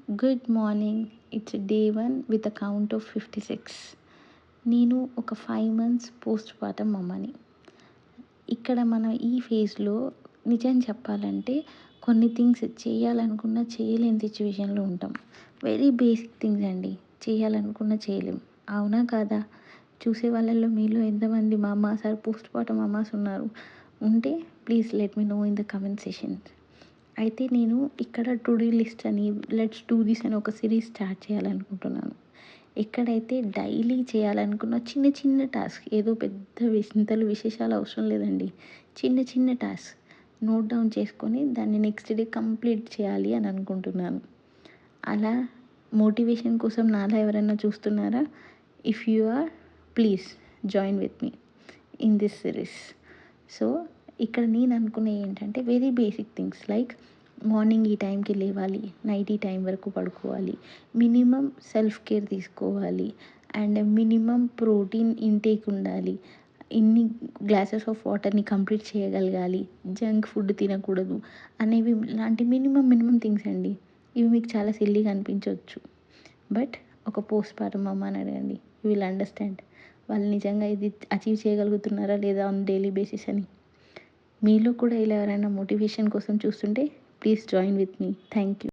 Good morning. It's day 1 with a count of 56. నేను ఒక 5 months post partum అమ్మని. ఇక్కడ మనం ఈ ఫేజ్‌లో నిజం చెప్పాలంటే కొన్ని థింగ్స్ చేయాలనుకున్నా చేయలేని సిచ్యువేషన్‌లో ఉంటాం. వెరీ బేసిక్ థింగ్స్ అండి. చేయాలనుకున్నా చేయలేం. అవునా కాదా? చూసే వాళ్ళలో మీలో ఎంతమంది mamas or postpartum mamas ఉన్నారు? ఉంటే please let me know in the comment session. అయితే నేను ఇక్కడ టు డూ లిస్ట్ అని లెట్స్ డూ దిస్ అని ఒక సిరీస్ స్టార్ట్ చేయాలనుకుంటున్నాను. ఎక్కడైతే డైలీ చేయాలనుకున్న చిన్న చిన్న టాస్క్, ఏదో పెద్ద వింతలు విశేషాలు అవసరం లేదండి. చిన్న చిన్న టాస్క్ నోట్ డౌన్ చేసుకొని దాన్ని నెక్స్ట్ డే కంప్లీట్ చేయాలి అని అనుకుంటున్నాను. అలా మోటివేషన్ కోసం నాలా ఎవరైనా చూస్తున్నారా? If you are, please join with me in this series. So ఇక్కడ నేను అనుకునేవి ఏంటంటే very basic things like morning ఈ టైంకి లేవాలి, నైట్ ఈ టైం వరకు పడుకోవాలి, మినిమం సెల్ఫ్ కేర్ తీసుకోవాలి, అండ్ మినిమం ప్రోటీన్ ఇంటేక్ ఉండాలి, ఇన్ని గ్లాసెస్ ఆఫ్ వాటర్ని కంప్లీట్ చేయగలగాలి, జంక్ ఫుడ్ తినకూడదు అనేవి లాంటి మినిమం థింగ్స్ అండి. ఇవి మీకు చాలా సిల్లీగా అనిపించవచ్చు, బట్ ఒక పోస్ట్ పార్టమ్ అమ్మని అడగండి, యూ విల్ అండర్స్టాండ్ వాళ్ళు నిజంగా ఇది అచీవ్ చేయగలుగుతున్నారా లేదా ఆన్ డైలీ బేసిస్ అని. మీలో కూడా ఇలా ఎవరైనా మోటివేషన్ కోసం చూస్తుంటే please join with me. Thank you.